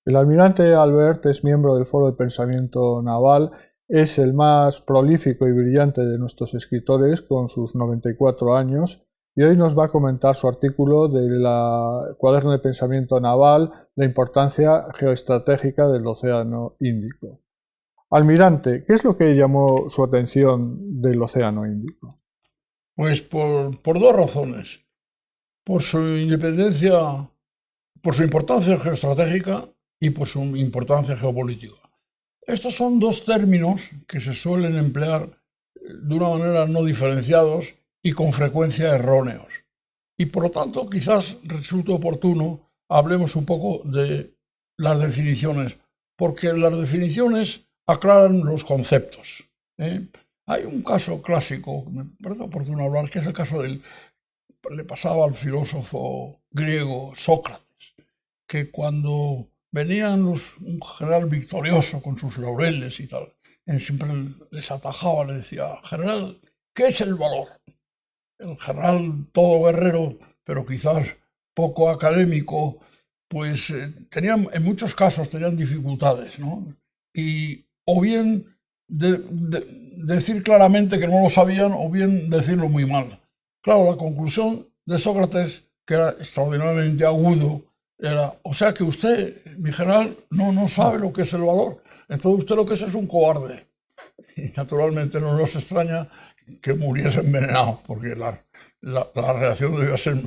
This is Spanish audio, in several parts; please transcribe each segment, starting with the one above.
El almirante Albert es miembro del Foro de Pensamiento Naval, es el más prolífico y brillante de nuestros escritores con sus 94 años y hoy nos va a comentar su artículo del Cuaderno de Pensamiento Naval, la importancia geoestratégica del Océano Índico. Almirante, ¿qué es lo que llamó su atención del Océano Índico? Pues por dos razones. Por su independencia, por su importancia geoestratégica y por su importancia geopolítica. Estos son dos términos que se suelen emplear de una manera no diferenciados y con frecuencia erróneos. Y por lo tanto, quizás resulte oportuno hablemos un poco de las definiciones, porque las definiciones aclaran los conceptos. Hay un caso clásico, me parece oportuno hablar, que es el caso le pasaba al filósofo griego Sócrates, que cuando venían un general victorioso con sus laureles y tal, siempre les atajaba, le decía: general, ¿qué es el valor? El general, todo guerrero, pero quizás poco académico, pues en muchos casos tenían dificultades, ¿no? Y o bien decir claramente que no lo sabían, o bien decirlo muy mal. Claro, la conclusión de Sócrates, que era extraordinariamente agudo, era: o sea que usted, mi general, no sabe lo que es el valor. Entonces usted lo que es un cobarde. Y naturalmente no nos extraña que muriese envenenado, porque la reacción debía ser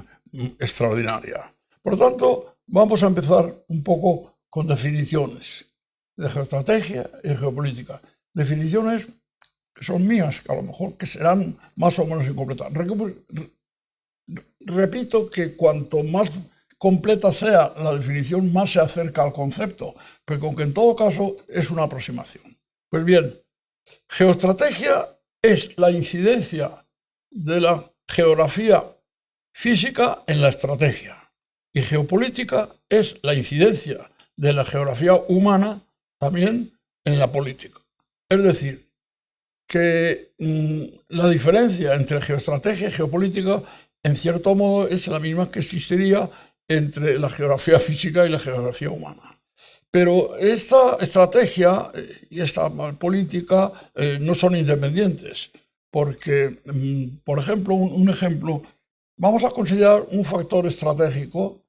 extraordinaria. Por lo tanto, vamos a empezar un poco con definiciones de geoestrategia y geopolítica. Definiciones que son mías, que a lo mejor que serán más o menos incompletas. Repito que cuanto más completa sea la definición, más se acerca al concepto, pero aunque en todo caso es una aproximación. Pues bien, geoestrategia es la incidencia de la geografía física en la estrategia, y geopolítica es la incidencia de la geografía humana también en la política. Es decir, que la diferencia entre geoestrategia y geopolítica, en cierto modo, es la misma que existiría entre la geografía física y la geografía humana. Pero esta estrategia y esta política no son independientes, porque, por ejemplo, un ejemplo, vamos a considerar un factor estratégico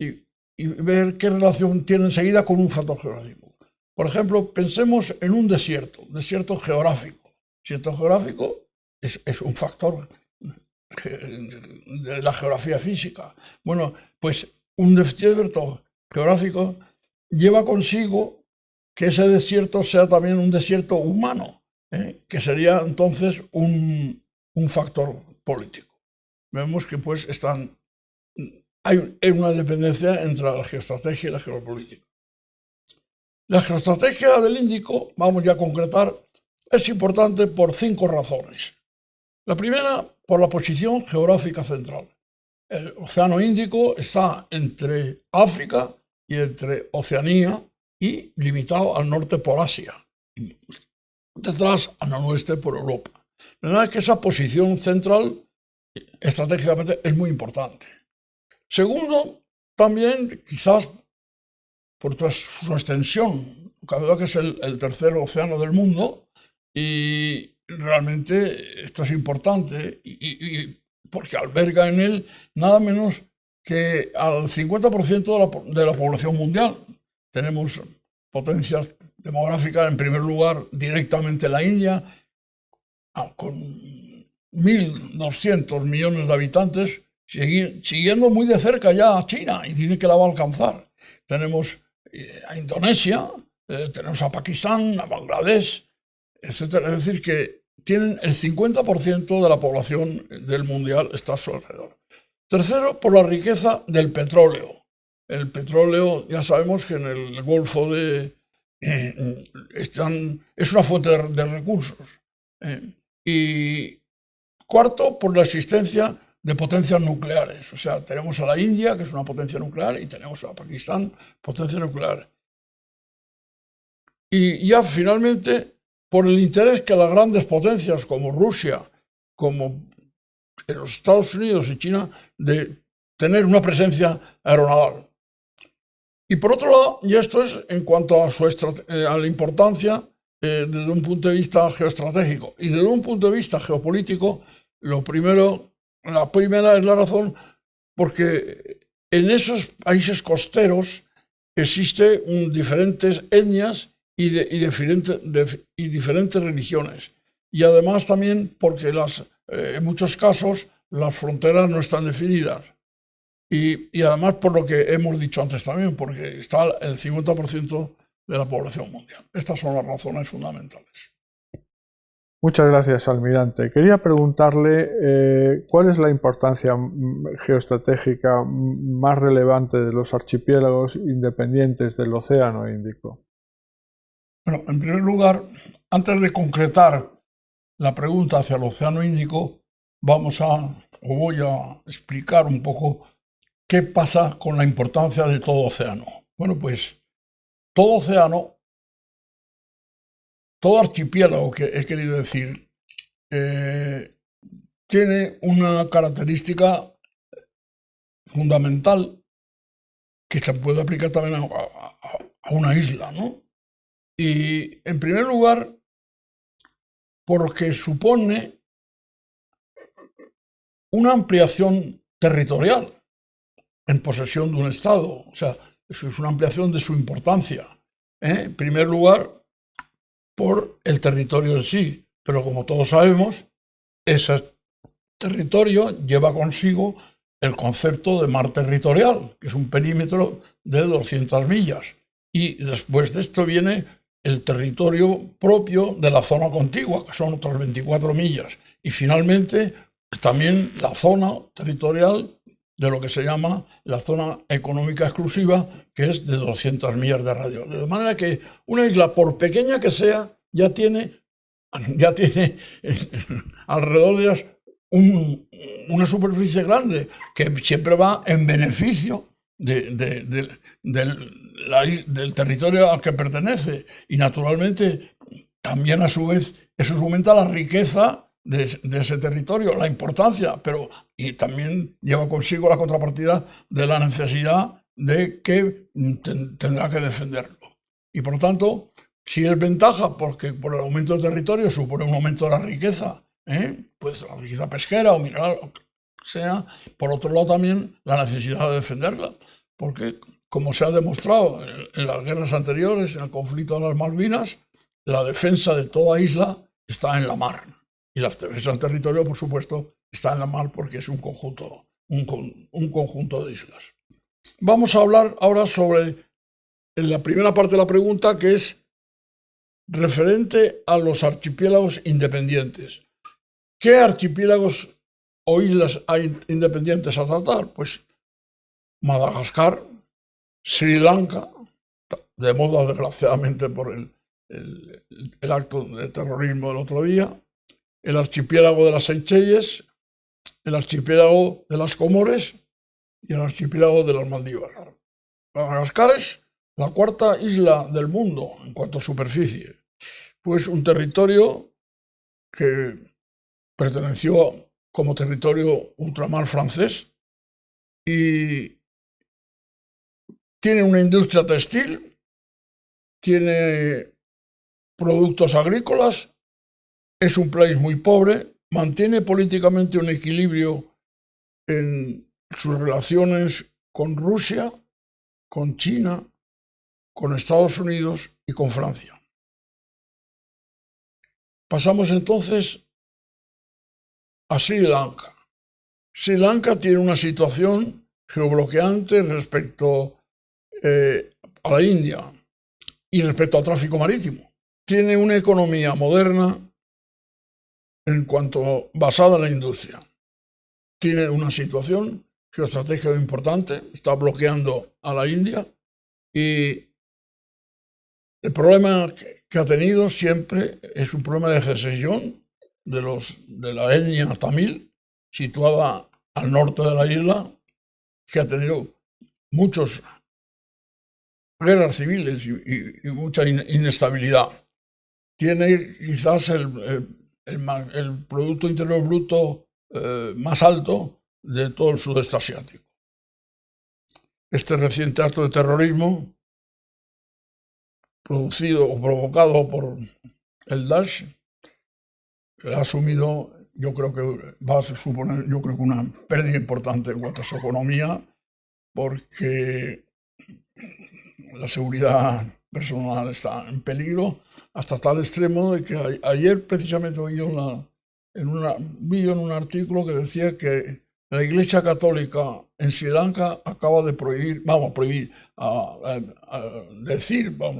y ver qué relación tiene enseguida con un factor geográfico. Por ejemplo, pensemos en un desierto geográfico. Desierto geográfico es un factor de la geografía física. Bueno, pues un desierto geográfico lleva consigo que ese desierto sea también un desierto humano, que sería entonces un factor político. Vemos que pues hay una dependencia entre la geoestrategia y la geopolítica. La geoestrategia del Índico, vamos ya a concretar, es importante por 5 razones. La primera, por la posición geográfica central. El Océano Índico está entre África y entre Oceanía y limitado al norte por Asia, y detrás al noroeste por Europa. De manera que esa posición central estratégicamente es muy importante. Segundo, también quizás por su extensión, cabe duda que es el tercer océano del mundo, y realmente esto es importante porque alberga en él nada menos que al 50% de la población mundial. Tenemos potencias demográficas, en primer lugar, directamente la India, con 1.200 millones de habitantes, siguiendo muy de cerca ya a China, y dice que la va a alcanzar. Tenemos a Indonesia, tenemos a Pakistán, a Bangladesh, etc. Es decir, que tienen el 50% de la población del mundial está a su alrededor. Tercero, por la riqueza del petróleo. El petróleo, ya sabemos que en el Golfo es una fuente de recursos. Y cuarto, por la existencia de potencias nucleares. O sea, tenemos a la India, que es una potencia nuclear, y tenemos a Pakistán, potencia nuclear. Y ya finalmente, por el interés que las grandes potencias como Rusia, como los Estados Unidos y China, de tener una presencia aeronaval. Y por otro lado, y esto es en cuanto a, a la importancia desde un punto de vista geoestratégico y desde un punto de vista geopolítico, la primera es la razón porque en esos países costeros existen diferentes etnias y diferentes religiones. Y además también porque en muchos casos las fronteras no están definidas. Y además por lo que hemos dicho antes también, porque está el 50% de la población mundial. Estas son las razones fundamentales. Muchas gracias, almirante. Quería preguntarle cuál es la importancia geoestratégica más relevante de los archipiélagos independientes del Océano Índico. Bueno, en primer lugar, antes de concretar la pregunta hacia el Océano Índico, voy a explicar un poco qué pasa con la importancia de todo océano. Bueno, pues todo océano, todo archipiélago, que he querido decir, tiene una característica fundamental que se puede aplicar también a una isla, ¿no? Y en primer lugar, porque supone una ampliación territorial en posesión de un Estado. O sea, eso es una ampliación de su importancia. En primer lugar, por el territorio en sí. Pero como todos sabemos, ese territorio lleva consigo el concepto de mar territorial, que es un perímetro de 200 millas. Y después de esto viene el territorio propio de la zona contigua, que son otras 24 millas. Y finalmente también la zona territorial de lo que se llama la zona económica exclusiva, que es de 200 millas de radio. De manera que una isla, por pequeña que sea, ya tiene alrededor de ellas una superficie grande, que siempre va en beneficio del territorio al que pertenece. Y naturalmente también a su vez eso aumenta la riqueza de ese territorio, la importancia, y también lleva consigo la contrapartida de la necesidad de que tendrá que defenderlo. Y por lo tanto, si es ventaja, porque por el aumento del territorio supone un aumento de la riqueza, pues la riqueza pesquera o mineral, o sea, por otro lado también la necesidad de defenderla, porque como se ha demostrado en las guerras anteriores, en el conflicto de las Malvinas, la defensa de toda isla está en la mar. Y la defensa del territorio, por supuesto, está en la mar porque es un conjunto de islas. Vamos a hablar ahora sobre la primera parte de la pregunta, que es referente a los archipiélagos independientes. ¿Qué archipiélagos o islas hay independientes a tratar? Pues Madagascar, Sri Lanka, de moda desgraciadamente por el acto de terrorismo del otro día, el archipiélago de las Seychelles, el archipiélago de las Comores y el archipiélago de las Maldivas. Madagascar es la cuarta isla del mundo en cuanto a superficie. Pues un territorio que perteneció como territorio ultramar francés y tiene una industria textil, tiene productos agrícolas, es un país muy pobre, mantiene políticamente un equilibrio en sus relaciones con Rusia, con China, con Estados Unidos y con Francia. Pasamos entonces a Sri Lanka. Sri Lanka tiene una situación geobloqueante respecto a la India y respecto al tráfico marítimo. Tiene una economía moderna en cuanto basada en la industria. Tiene una situación geoestratégica importante, está bloqueando a la India y el problema que ha tenido siempre es un problema de secesión de la etnia tamil, situada al norte de la isla, que ha tenido muchas guerras civiles y mucha inestabilidad. Tiene quizás el Producto Interior Bruto más alto de todo el sudeste asiático. este reciente acto de terrorismo producido o provocado por el Daesh, ha asumido, yo creo que va a suponer, una pérdida importante en cuanto a su economía, porque la seguridad personal está en peligro hasta tal extremo de que ayer precisamente vi en un artículo que decía que la Iglesia Católica en Sri Lanka acaba de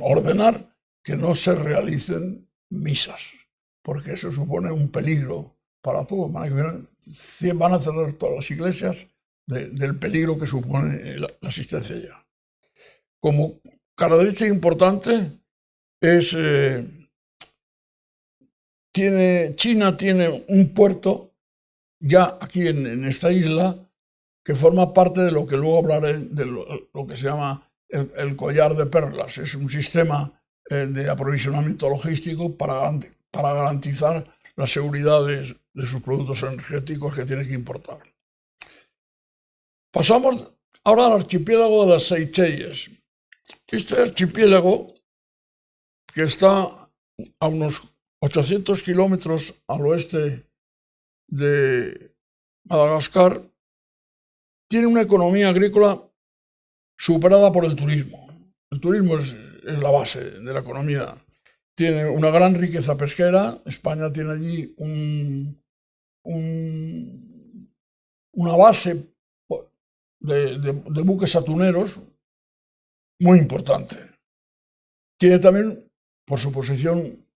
ordenar que no se realicen misas, porque eso supone un peligro para todos. Van a cerrar todas las iglesias del peligro que supone la asistencia allá. Como característica importante es China tiene un puerto ya aquí en esta isla que forma parte de lo que luego hablaré de lo que se llama el collar de perlas. Es un sistema de aprovisionamiento logístico para garantizar la seguridad de sus productos energéticos que tiene que importar. Pasamos ahora al archipiélago de las Seychelles. Este archipiélago, que está a unos 800 kilómetros al oeste de Madagascar, tiene una economía agrícola superada por el turismo. El turismo es la base de la economía. Tiene una gran riqueza pesquera. España tiene allí una base de buques atuneros muy importante. Tiene también, por su posición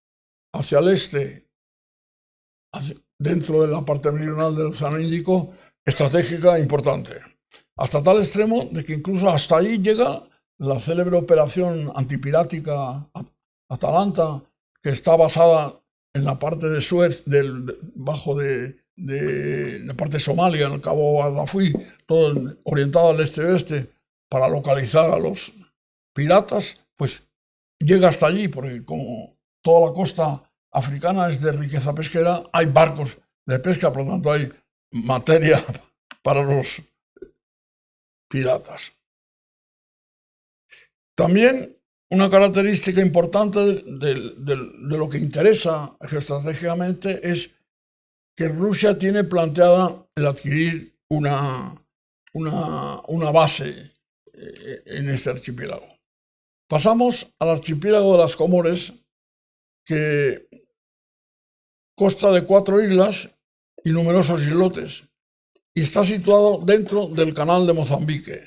hacia el este, dentro de la parte meridional del Océano Índico, estratégica e importante, hasta tal extremo de que incluso hasta ahí llega la célebre operación antipirática Atalanta, que está basada en la parte de Suez, bajo de la parte de Somalia, en el Cabo Gaddafi, todo orientado al este-oeste, para localizar a los piratas, pues llega hasta allí, porque como toda la costa africana es de riqueza pesquera, hay barcos de pesca, por lo tanto hay materia para los piratas. También una característica importante de lo que interesa geoestratégicamente es que Rusia tiene planteada el adquirir una base en este archipiélago. Pasamos al archipiélago de las Comores, que consta de 4 islas y numerosos islotes, y está situado dentro del canal de Mozambique.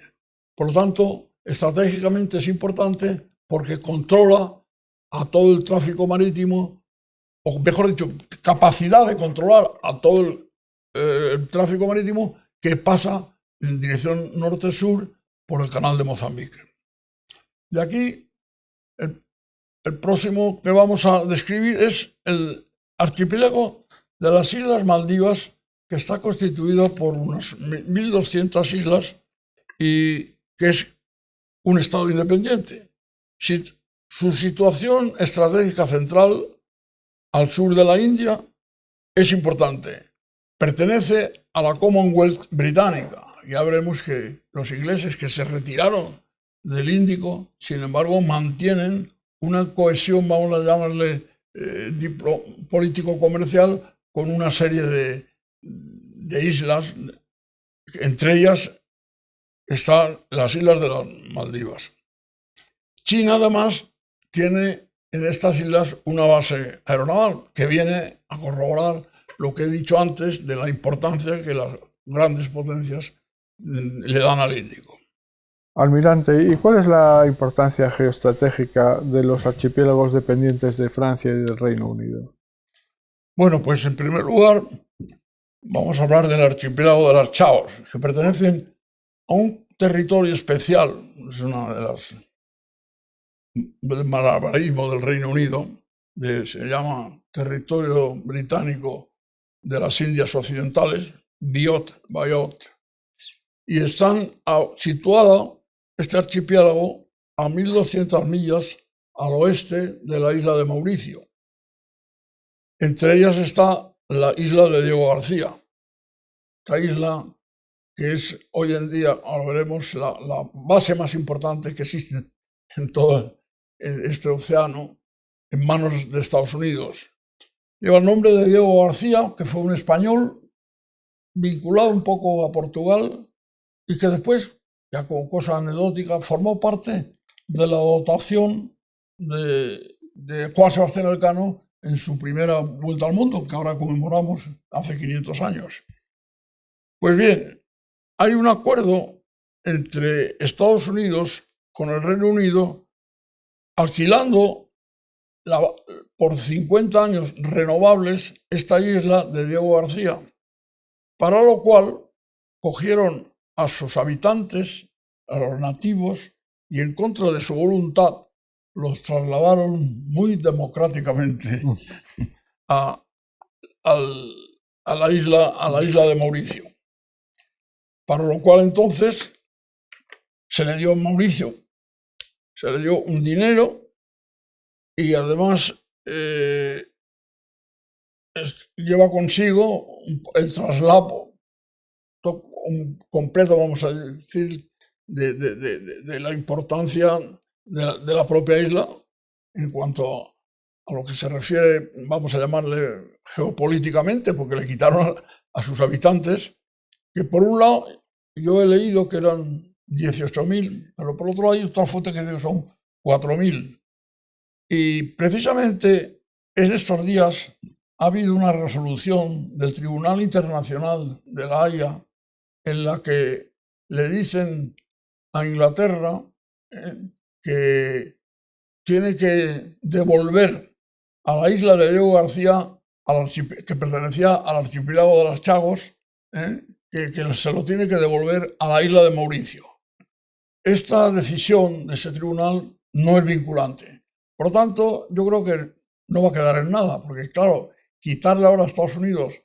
Por lo tanto, estratégicamente es importante porque controla a todo el tráfico marítimo, o mejor dicho, capacidad de controlar a todo el tráfico marítimo que pasa en dirección norte-sur por el canal de Mozambique. De aquí, el próximo que vamos a describir es el archipiélago de las Islas Maldivas, que está constituido por unas 1.200 islas y que es un estado independiente. Su situación estratégica central al sur de la India es importante. Pertenece a la Commonwealth británica. Ya veremos que los ingleses, que se retiraron del Índico, sin embargo, mantienen una cohesión, vamos a llamarle político-comercial, con una serie de islas. Entre ellas están las islas de las Maldivas. China, además, tiene en estas islas una base aeronaval que viene a corroborar lo que he dicho antes de la importancia que las grandes potencias le dan al Índico. Almirante, ¿y cuál es la importancia geoestratégica de los archipiélagos dependientes de Francia y del Reino Unido? Bueno, pues en primer lugar vamos a hablar del archipiélago de las Chaos, que pertenecen a un territorio especial. Es una de las del malabarismo del Reino Unido, se llama territorio británico de las Indias Occidentales, Biot, y están situada este archipiélago a 1.200 millas al oeste de la isla de Mauricio. Entre ellas está la isla de Diego García. Esta isla que es hoy en día, ahora veremos, la base más importante que existe en todo este océano, en manos de Estados Unidos. Lleva el nombre de Diego García, que fue un español vinculado un poco a Portugal y que después, ya como cosa anecdótica, formó parte de la dotación de Juan Sebastián Elcano en su primera vuelta al mundo, que ahora conmemoramos hace 500 años. Pues bien, hay un acuerdo entre Estados Unidos con el Reino Unido alquilando por 50 años renovables esta isla de Diego García, para lo cual cogieron a sus habitantes, a los nativos, y en contra de su voluntad los trasladaron muy democráticamente a la isla de Mauricio. Para lo cual entonces se le dio a Mauricio, se le dio un dinero y además lleva consigo el traslado completo, vamos a decir, de la importancia de la propia isla en cuanto a lo que se refiere, vamos a llamarle geopolíticamente, porque le quitaron a sus habitantes, que por un lado yo he leído que eran 18.000, pero por otro lado hay otra fuente que dice que son 4.000. Y precisamente en estos días ha habido una resolución del Tribunal Internacional de La Haya en la que le dicen a Inglaterra que tiene que devolver a la isla de Diego García, que pertenecía al archipiélago de las Chagos, que se lo tiene que devolver a la isla de Mauricio. Esta decisión de ese tribunal no es vinculante. Por lo tanto, yo creo que no va a quedar en nada, porque claro, quitarle ahora a Estados Unidos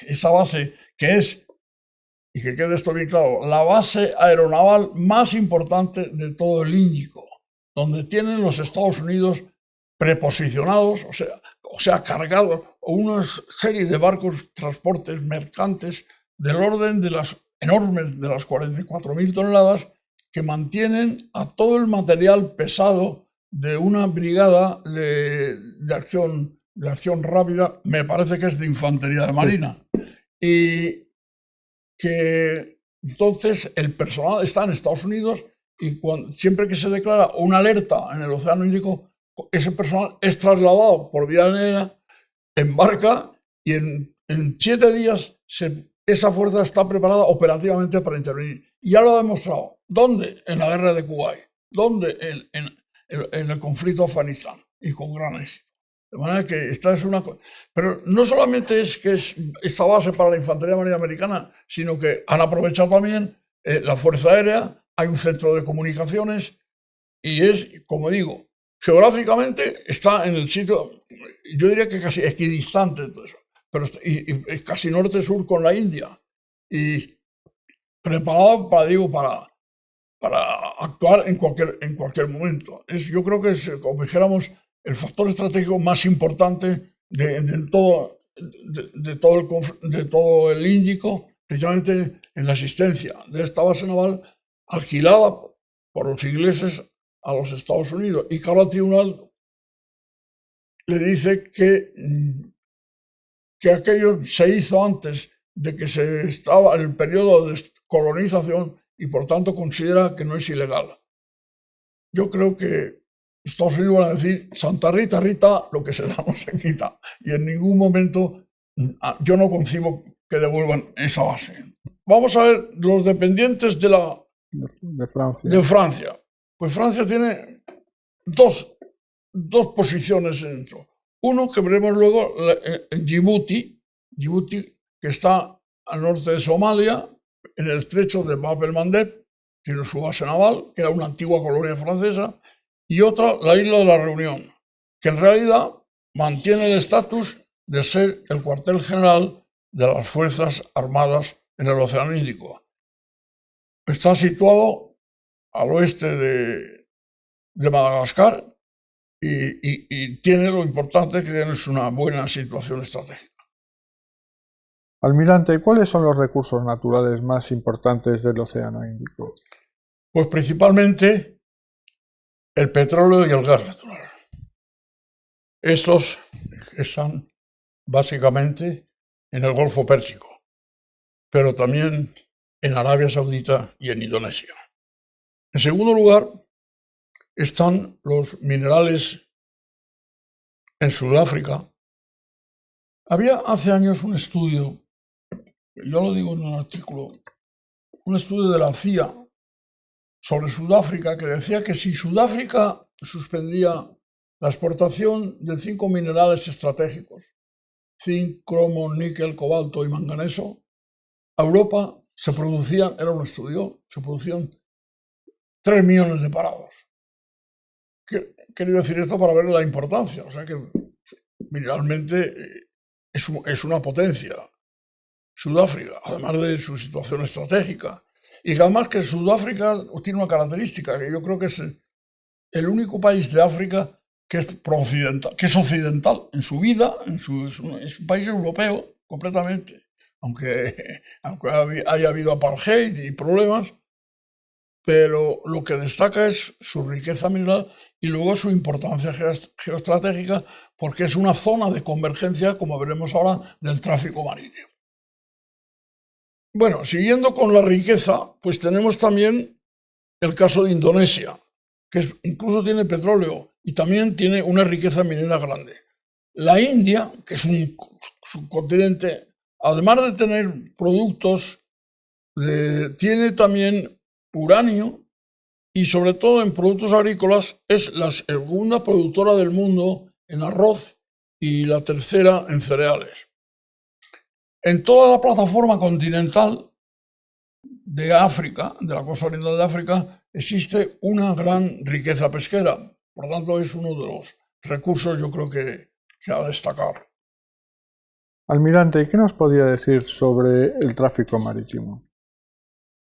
esa base que es, y que quede esto bien claro, la base aeronaval más importante de todo el Índico, donde tienen los Estados Unidos preposicionados, o sea, cargados, una serie de barcos, transportes, mercantes, del orden de las enormes, de las 44.000 toneladas, que mantienen a todo el material pesado de una brigada de acción rápida, me parece que es de infantería de marina, y que entonces el personal está en Estados Unidos y siempre que se declara una alerta en el Océano Índico, ese personal es trasladado por vía aérea, embarca y en 7 días esa fuerza está preparada operativamente para intervenir. Y ya lo ha demostrado. ¿Dónde? En la guerra de Kuwait. ¿Dónde? En el conflicto de Afganistán. Y con gran éxito. De manera que esta es una cosa. Pero no solamente es que es esta base para la infantería marina americana, sino que han aprovechado también la Fuerza Aérea, hay un centro de comunicaciones y es, como digo, geográficamente está en el sitio, yo diría que casi equidistante de todo eso, pero y es casi norte-sur con la India y preparado para actuar en cualquier momento. Yo creo que es, como dijéramos, el factor estratégico más importante de todo el Índico, precisamente en la existencia de esta base naval alquilada por los ingleses a los Estados Unidos, y que ahora el tribunal le dice que aquello se hizo antes de que se estaba en el periodo de colonización y por tanto considera que no es ilegal. Yo creo que Estados Unidos van a decir, Santa Rita, Rita, lo que se da no se quita, y en ningún momento yo no concibo que devuelvan esa base. Vamos a ver los dependientes de Francia. Pues Francia tiene dos posiciones dentro. Uno que veremos luego en Djibouti, que está al norte de Somalia, en el estrecho de Bab el-Mandeb, tiene su base naval, que era una antigua colonia francesa, y otra, la isla de la Reunión, que en realidad mantiene el estatus de ser el cuartel general de las Fuerzas Armadas en el Océano Índico. Está situado al oeste de Madagascar y tiene lo importante que es una buena situación estratégica. Almirante, ¿cuáles son los recursos naturales más importantes del Océano Índico? Pues principalmente el petróleo y el gas natural. Estos están básicamente en el Golfo Pérsico, pero también en Arabia Saudita y en Indonesia. En segundo lugar, están los minerales en Sudáfrica. Había hace años un estudio, yo lo digo en un artículo, un estudio de la CIA sobre Sudáfrica que decía que si Sudáfrica suspendía la exportación de 5 minerales estratégicos, zinc, cromo, níquel, cobalto y manganeso, a Europa se producían, era un estudio, se producían 3 millones de parados. Quería decir esto para ver la importancia, o sea que mineralmente es una potencia, Sudáfrica, además de su situación estratégica. Y además que Sudáfrica tiene una característica, que yo creo que es el único país de África que es occidental en su vida, es un país europeo completamente, aunque haya habido apartheid y problemas, pero lo que destaca es su riqueza mineral y luego su importancia geoestratégica, porque es una zona de convergencia, como veremos ahora, del tráfico marítimo. Bueno, siguiendo con la riqueza, pues tenemos también el caso de Indonesia, que incluso tiene petróleo y también tiene una riqueza minera grande. La India, que es un subcontinente, además de tener productos, tiene también uranio y sobre todo en productos agrícolas es la segunda productora del mundo en arroz y la tercera en cereales. En toda la plataforma continental de África, de la costa oriental de África, existe una gran riqueza pesquera. Por lo tanto, es uno de los recursos, yo creo que a destacar. Almirante, ¿qué nos podría decir sobre el tráfico marítimo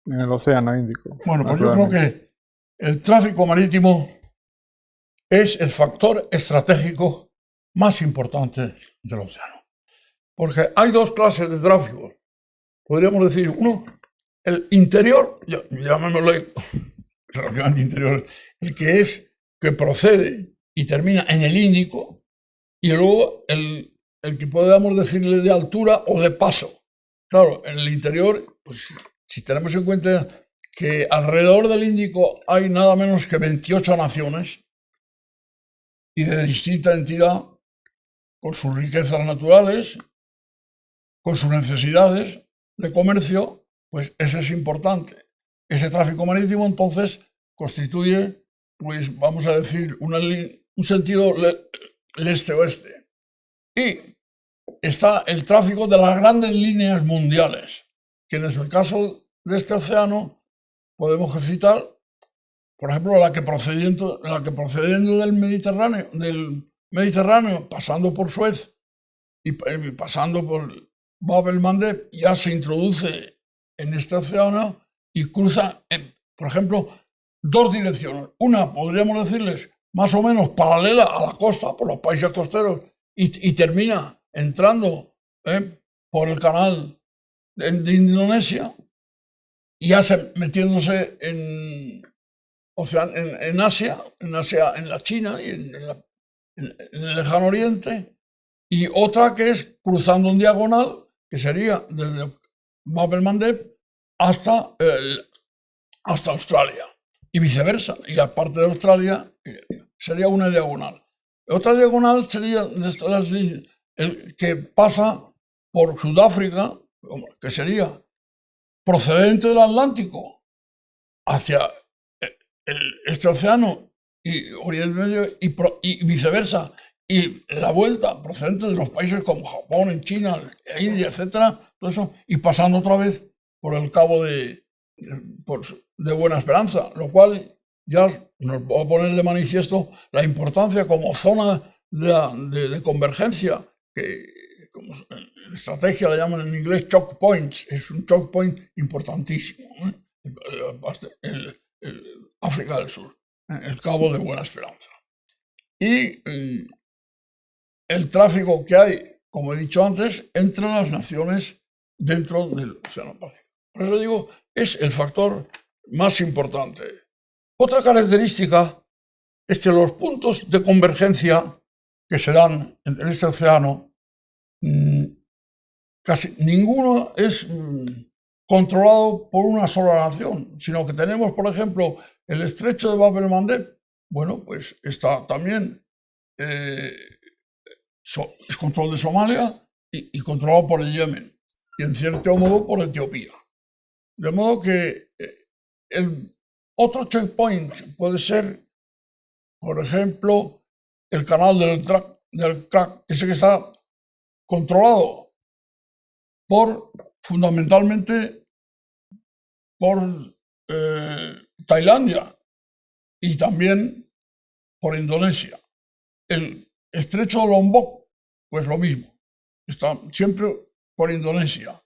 en el Océano Índico? Bueno, pues yo creo que el tráfico marítimo es el factor estratégico más importante del océano. Porque hay dos clases de tráfico. Podríamos decir, uno, el interior, llamémosle relativamente interior, el que procede y termina en el Índico, y luego el que podamos decirle de altura o de paso. Claro, en el interior, pues si tenemos en cuenta que alrededor del Índico hay nada menos que 28 naciones y de distinta entidad, con sus riquezas naturales, con sus necesidades de comercio, pues ese es importante. Ese tráfico marítimo entonces constituye, pues vamos a decir, un sentido leste-oeste. Y está el tráfico de las grandes líneas mundiales, que en el caso de este océano podemos citar, por ejemplo, la que procediendo del Mediterráneo, pasando por Suez y pasando por Bab el-Mandeb, ya se introduce en este océano y cruza, por ejemplo, dos direcciones. Una, podríamos decirles, más o menos paralela a la costa, por los países costeros, y termina entrando por el canal de Indonesia, y ya metiéndose en Asia, en la China y en el Lejano Oriente, y otra que es cruzando en diagonal, que sería desde Bab el-Mandeb hasta Australia, y viceversa, y la parte de Australia sería una diagonal. Otra diagonal sería el que pasa por Sudáfrica, que sería procedente del Atlántico hacia este océano y Oriente Medio y viceversa, y la vuelta procedente de los países como Japón, en China, India, etcétera, todo eso, y pasando otra vez por el cabo de Buena Esperanza, lo cual ya nos va a poner de manifiesto la importancia como zona de convergencia, que como en estrategia le llaman en inglés choke points, es un choke point importantísimo, África del Sur, el cabo de Buena Esperanza. Y el tráfico que hay, como he dicho antes, entre las naciones dentro del Océano Pacífico. Por eso digo, es el factor más importante. Otra característica es que los puntos de convergencia que se dan en este océano, casi ninguno es controlado por una sola nación, sino que tenemos, por ejemplo, el estrecho de Bab el-Mandeb. Bueno, pues está también, es control de Somalia y controlado por el Yemen, y en cierto modo por Etiopía. De modo que el otro checkpoint puede ser, por ejemplo, el canal del Crack, ese que está controlado fundamentalmente por Tailandia y también por Indonesia. El estrecho de Lombok, pues lo mismo, está siempre por Indonesia.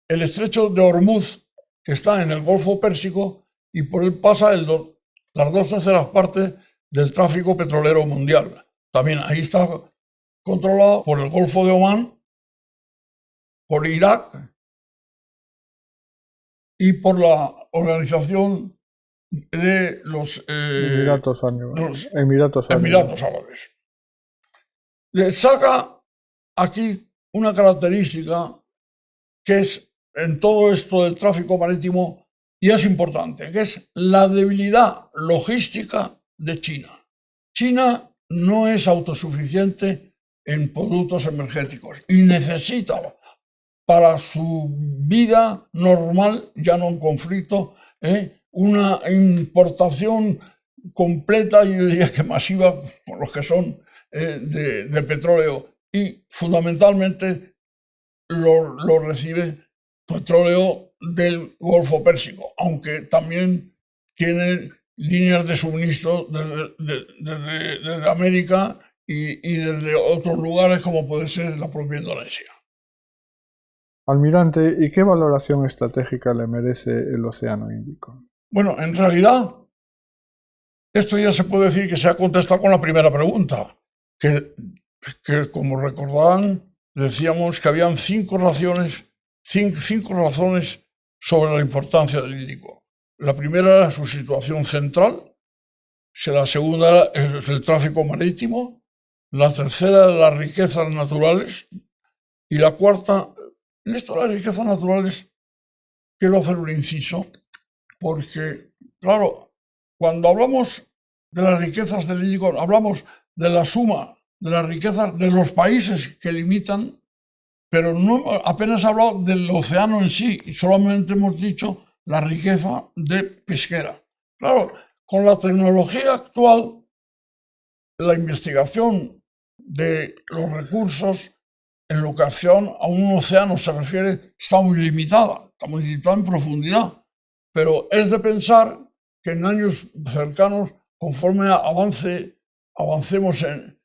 El estrecho de Hormuz, que está en el Golfo Pérsico, y por él pasa las 2/3 partes del tráfico petrolero mundial. También ahí está controlado por el Golfo de Omán, por Irak y por la Organización de los Emiratos Árabes. Saca aquí una característica que es en todo esto del tráfico marítimo y es importante, que es la debilidad logística de China. China no es autosuficiente en productos energéticos y necesita para su vida normal, ya no en conflicto, una importación completa, yo diría que masiva, por los que son de petróleo, y fundamentalmente lo recibe petróleo del Golfo Pérsico, aunque también tiene líneas de suministro desde América y desde otros lugares como puede ser la propia Indonesia. Almirante, ¿y qué valoración estratégica le merece el Océano Índico? Bueno, en realidad, esto ya se puede decir que se ha contestado con la primera pregunta, que como recordarán, decíamos que habían cinco razones sobre la importancia del Índico. La primera era su situación central, la segunda es el tráfico marítimo, la tercera las riquezas naturales y la cuarta, en esto de las riquezas naturales quiero hacer un inciso, porque claro, cuando hablamos de las riquezas del Índico, hablamos de la suma de las riquezas de los países que limitan, pero no apenas hablado del océano en sí, y solamente hemos dicho la riqueza de pesquera. Claro, con la tecnología actual, la investigación de los recursos en lo que a un océano se refiere está muy limitada en profundidad, pero es de pensar que en años cercanos, conforme avancemos en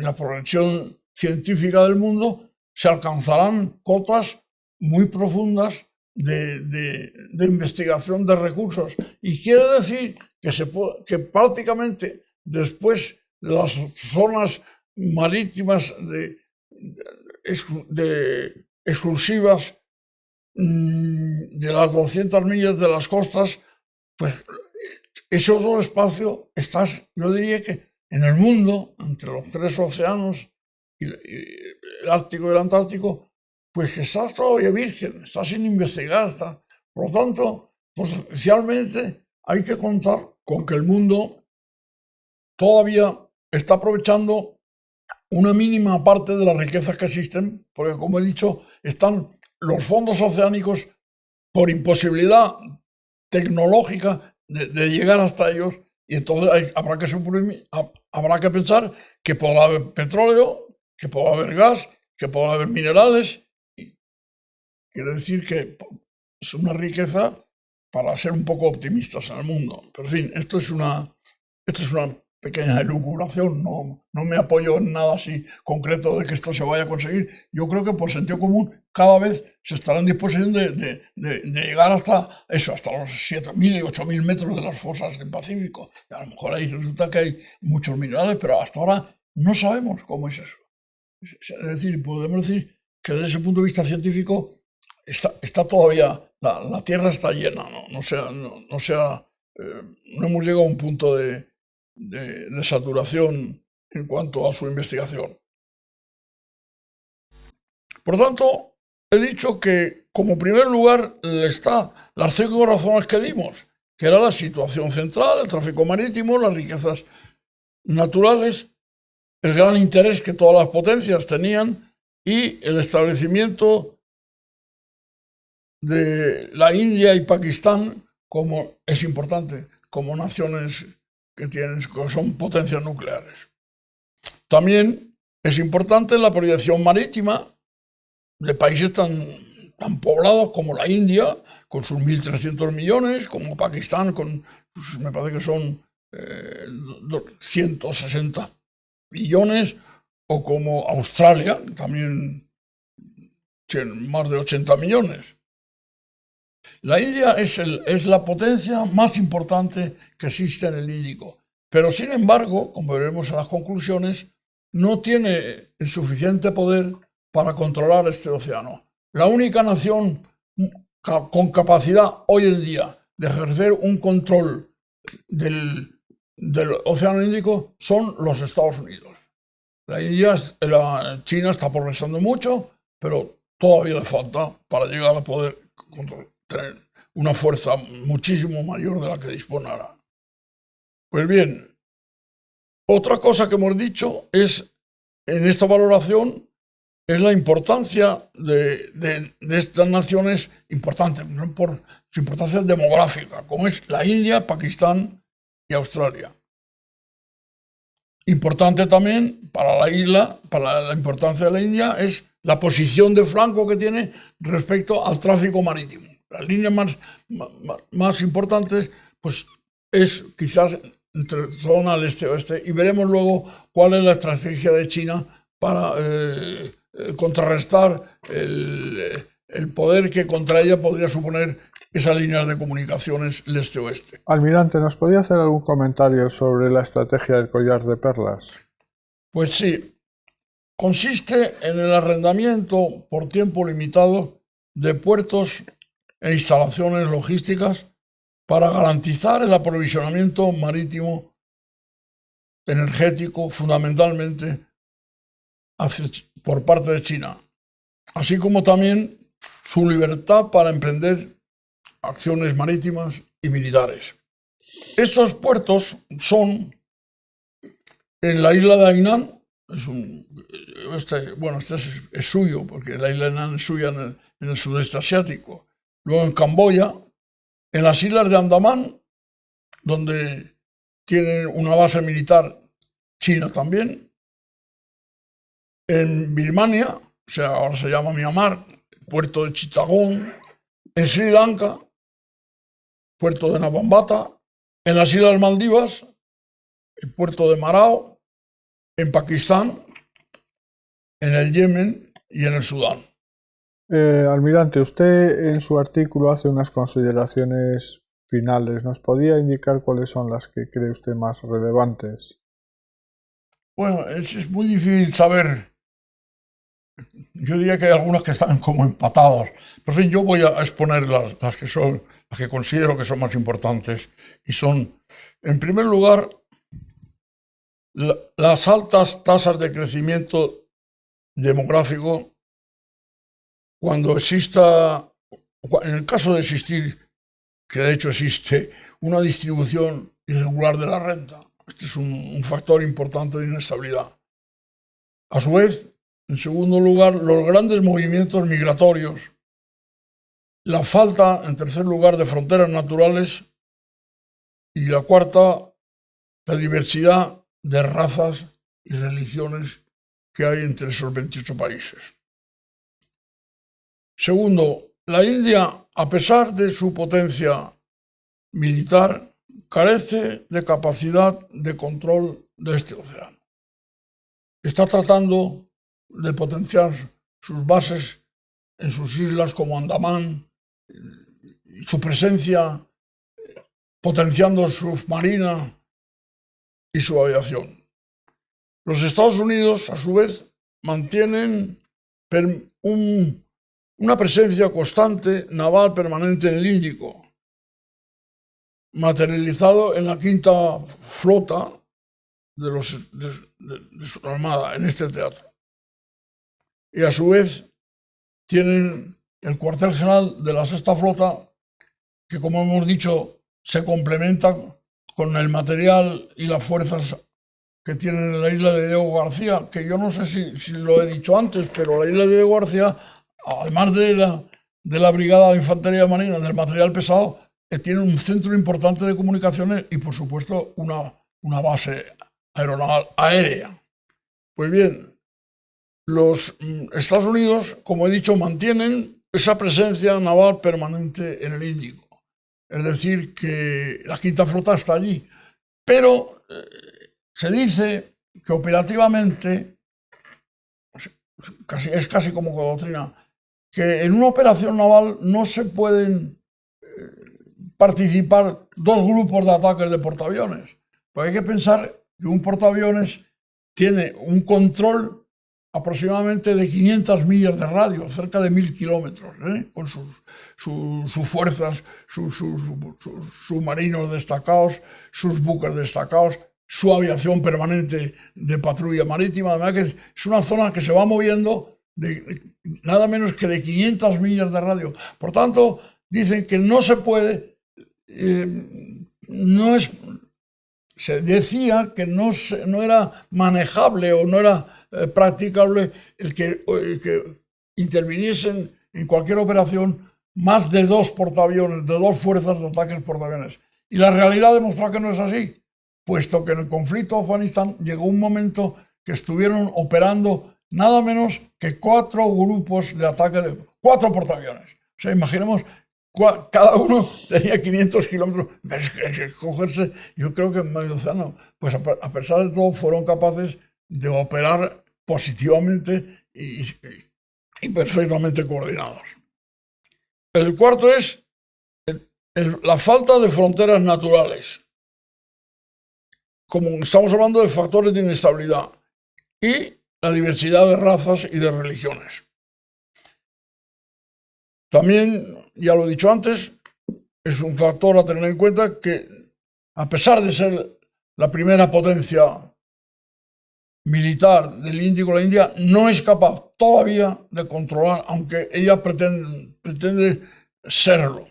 la progresión científica del mundo, se alcanzarán cotas muy profundas de investigación de recursos. Y quiere decir que prácticamente después de las zonas marítimas exclusivas de las 200 millas de las costas, pues ese otro espacio está, yo diría que en el mundo, entre los 3 océanos, el Ártico y el Antártico, pues que está todavía virgen, está sin investigar. Por lo tanto, potencialmente hay que contar con que el mundo todavía está aprovechando una mínima parte de las riquezas que existen, porque como he dicho, están los fondos oceánicos por imposibilidad tecnológica de llegar hasta ellos, y entonces habrá que pensar que podrá haber petróleo, que podrá haber gas, que podrá haber minerales. Quiere decir que es una riqueza para ser un poco optimistas en el mundo. Pero en fin, esto es una pequeña elucubración, no me apoyo en nada así concreto de que esto se vaya a conseguir. Yo creo que por sentido común cada vez se estará en disposición de llegar hasta los 7.000 y 8.000 metros de las fosas del Pacífico. Y a lo mejor ahí resulta que hay muchos minerales, pero hasta ahora no sabemos cómo es eso. Es decir, podemos decir que desde ese punto de vista científico está todavía, la Tierra está llena, no hemos llegado a un punto de saturación en cuanto a su investigación. Por tanto, he dicho que como primer lugar está las 5 razones que dimos, que era la situación central, el tráfico marítimo, las riquezas naturales, el gran interés que todas las potencias tenían y el establecimiento de la India y Pakistán como es importante, como naciones que son potencias nucleares. También es importante la proyección marítima de países tan poblados como la India, con sus 1.300 millones, como Pakistán, me parece que son 160 millones, o como Australia, también tiene más de 80 millones. La India es la potencia más importante que existe en el Índico, pero sin embargo, como veremos en las conclusiones, no tiene el suficiente poder para controlar este océano. La única nación con capacidad hoy en día de ejercer un control del océano Índico son los Estados Unidos. La China está progresando mucho, pero todavía le falta para llegar a poder tener una fuerza muchísimo mayor de la que dispone ahora. Pues bien, otra cosa que hemos dicho es, en esta valoración, es la importancia de estas naciones importantes, por su importancia demográfica, como es la India, Pakistán y Australia. Importante también para la isla, para la importancia de la India, es la posición de flanco que tiene respecto al tráfico marítimo. Las líneas más importantes, pues, es quizás entre zona al este-oeste, y veremos luego cuál es la estrategia de China para contrarrestar el poder que contra ella podría suponer esas líneas de comunicaciones este-oeste. Almirante, ¿nos podría hacer algún comentario sobre la estrategia del collar de perlas? Pues sí, consiste en el arrendamiento por tiempo limitado de puertos e instalaciones logísticas para garantizar el aprovisionamiento marítimo energético, fundamentalmente por parte de China, así como también su libertad para emprender acciones marítimas y militares. Estos puertos son en la isla de Hainan, este es suyo, porque la isla de Hainan es suya en el sudeste asiático. Luego en Camboya, en las islas de Andamán, donde tienen una base militar china también. En Birmania, ahora se llama Myanmar, el puerto de Chittagong. En Sri Lanka, puerto de Nabambata. En las Islas Maldivas, el puerto de Marao. En Pakistán, en el Yemen y en el Sudán. Almirante, usted en su artículo hace unas consideraciones finales. ¿Nos podría indicar cuáles son las que cree usted más relevantes? Bueno, es muy difícil saber. Yo diría que hay algunas que están como empatadas. Pero en fin, yo voy a exponer las que considero que son más importantes. Y son, en primer lugar, las altas tasas de crecimiento demográfico cuando exista, en el caso de existir, que de hecho existe, una distribución irregular de la renta. Este es un factor importante de inestabilidad. A su vez, en segundo lugar, los grandes movimientos migratorios. La falta, en tercer lugar, de fronteras naturales. Y la cuarta, la diversidad de razas y religiones que hay entre esos 28 países. Segundo, la India, a pesar de su potencia militar, carece de capacidad de control de este océano. Está tratando de potenciar sus bases en sus islas como Andamán, su presencia potenciando su submarina y su aviación. Los Estados Unidos, a su vez, mantienen una presencia constante naval permanente en el Índico, materializado en la quinta flota de su armada en este teatro. Y a su vez tienen el cuartel general de la sexta flota, que como hemos dicho se complementa con el material y las fuerzas que tienen en la isla de Diego García, que yo no sé si lo he dicho antes, pero la isla de Diego García, además de la Brigada de Infantería Marina, del material pesado, tiene un centro importante de comunicaciones y, por supuesto, una base aeronaval aérea. Pues bien, los Estados Unidos, como he dicho, mantienen esa presencia naval permanente en el Índico. Es decir, que la quinta flota está allí. Pero se dice que operativamente, es casi como doctrina, que en una operación naval no se pueden participar dos grupos de ataques de portaaviones. Porque hay que pensar que un portaaviones tiene un control aproximadamente de 500 millas de radio, cerca de 1000 kilómetros, con sus fuerzas, sus submarinos destacados, sus buques destacados, su aviación permanente de patrulla marítima. Además que es una zona que se va moviendo de nada menos que de 500 millas de radio. Por tanto, dicen que no se puede, se decía que no era manejable o no era practicable el que interviniesen en cualquier operación más de dos portaaviones, de dos fuerzas de ataque portaaviones. Y la realidad demuestra que no es así, puesto que en el conflicto de Afganistán llegó un momento que estuvieron operando nada menos que 4 grupos de ataque de 4 portaaviones. O sea, imaginemos, cada uno tenía 500 kilómetros. Escogerse, yo creo que en medio océano, pues a pesar de todo, fueron capaces de operar positivamente y perfectamente coordinados. El cuarto es la falta de fronteras naturales. Como estamos hablando de factores de inestabilidad y la diversidad de razas y de religiones. También, ya lo he dicho antes, es un factor a tener en cuenta que, a pesar de ser la primera potencia militar del Índico, la India no es capaz todavía de controlar, aunque ella pretende serlo.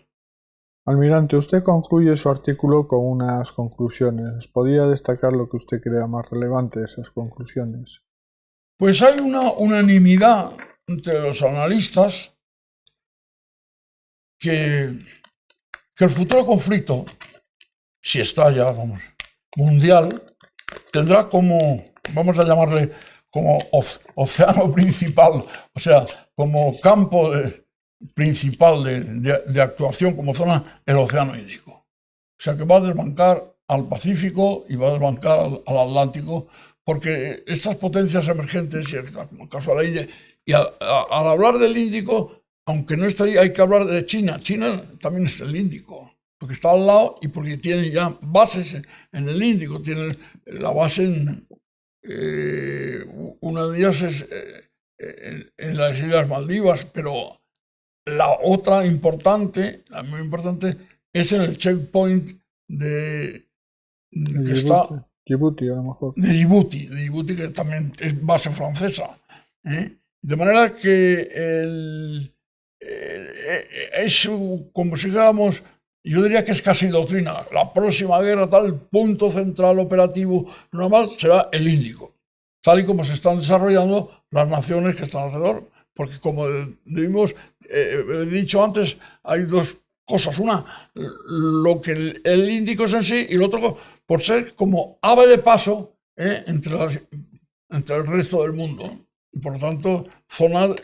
Almirante, usted concluye su artículo con unas conclusiones. ¿Podría destacar lo que usted crea más relevante de esas conclusiones? Pues hay una unanimidad entre los analistas que el futuro conflicto, si estalla, mundial, tendrá como, vamos a llamarle, como océano principal, o sea, como campo principal de actuación, como zona, el Océano Índico. O sea, que va a desbancar al Pacífico y va a desbancar al Atlántico, porque estas potencias emergentes, como el caso de la India, y al hablar del Índico, aunque no está ahí, hay que hablar de China. China también es el Índico, porque está al lado y porque tiene ya bases en el Índico. Tiene la base una de ellas es en las Islas Maldivas, pero la otra importante, la muy importante, es en el checkpoint de Djibouti, a lo mejor. De Djibouti, que también es base francesa. De manera que es como si dijéramos, yo diría que es casi doctrina. La próxima guerra, tal punto central operativo normal será el Índico, tal y como se están desarrollando las naciones que están alrededor. Porque como vimos, he dicho antes, hay dos cosas. Una, lo que el Índico es en sí, y lo otro, por ser como ave de paso entre el resto del mundo. Y por lo tanto, zona,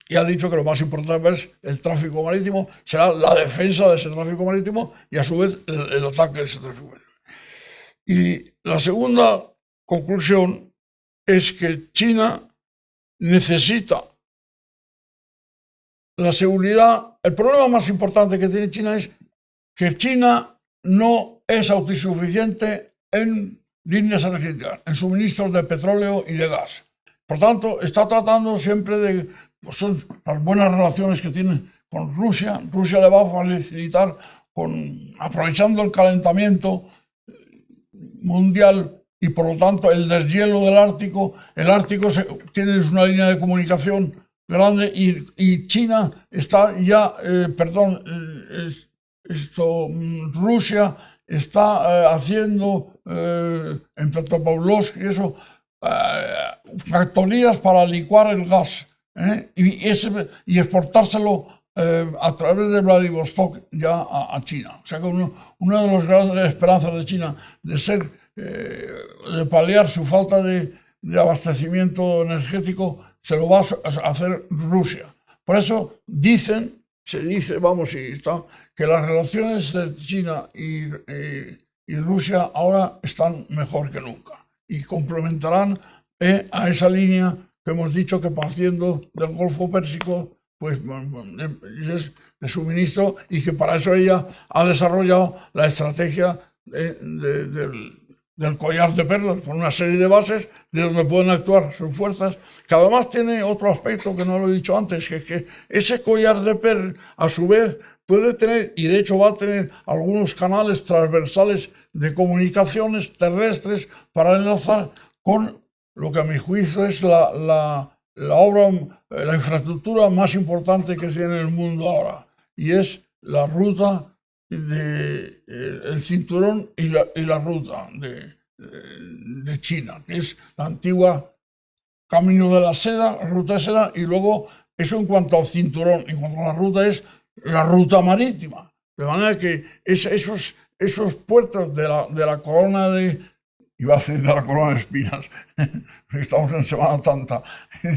y ha dicho que lo más importante es el tráfico marítimo, será la defensa de ese tráfico marítimo y a su vez el ataque de ese tráfico marítimo. Y la segunda conclusión es que China necesita la seguridad. El problema más importante que tiene China es que China no es autosuficiente en líneas energéticas, en suministros de petróleo y de gas. Por tanto, está tratando siempre de pues son las buenas relaciones que tiene con Rusia. Rusia le va a facilitar, aprovechando el calentamiento mundial y por lo tanto el deshielo del Ártico. El Ártico tiene una línea de comunicación grande y China está ya, Rusia está haciendo en Petropavlovsk y eso, factorías para licuar el gas y exportárselo a través de Vladivostok ya a China. O sea que una de las grandes esperanzas de China de paliar su falta de abastecimiento energético se lo va a hacer Rusia. Por eso se dice, que las relaciones de China y Rusia ahora están mejor que nunca y complementarán a esa línea que hemos dicho que partiendo del Golfo Pérsico pues es de suministro, y que para eso ella ha desarrollado la estrategia del collar de perlas, con una serie de bases de donde pueden actuar sus fuerzas, que además tiene otro aspecto que no lo he dicho antes, que ese collar de perlas a su vez puede tener, y de hecho va a tener, algunos canales transversales de comunicaciones terrestres para enlazar con lo que a mi juicio es la infraestructura más importante que tiene el mundo ahora, y es la ruta el cinturón y la ruta de China, que es la antigua Camino de la Seda, ruta de seda, y luego eso en cuanto al cinturón. En cuanto a la ruta, es la ruta marítima, de manera que esos puertos de la corona iba a decir de la corona de espinas, estamos en Semana Santa,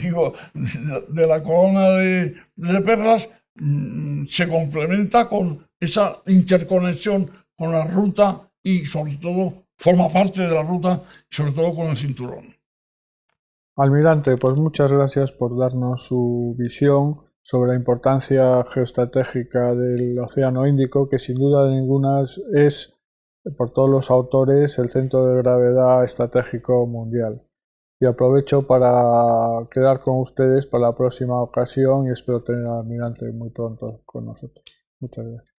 digo, de la corona de perlas, se complementa con esa interconexión con la ruta y sobre todo forma parte de la ruta, sobre todo con el cinturón. Almirante, pues muchas gracias por darnos su visión sobre la importancia geoestratégica del Océano Índico, que sin duda ninguna es, por todos los autores, el centro de gravedad estratégico mundial. Y aprovecho para quedar con ustedes para la próxima ocasión y espero tener al almirante muy pronto con nosotros. Muchas gracias.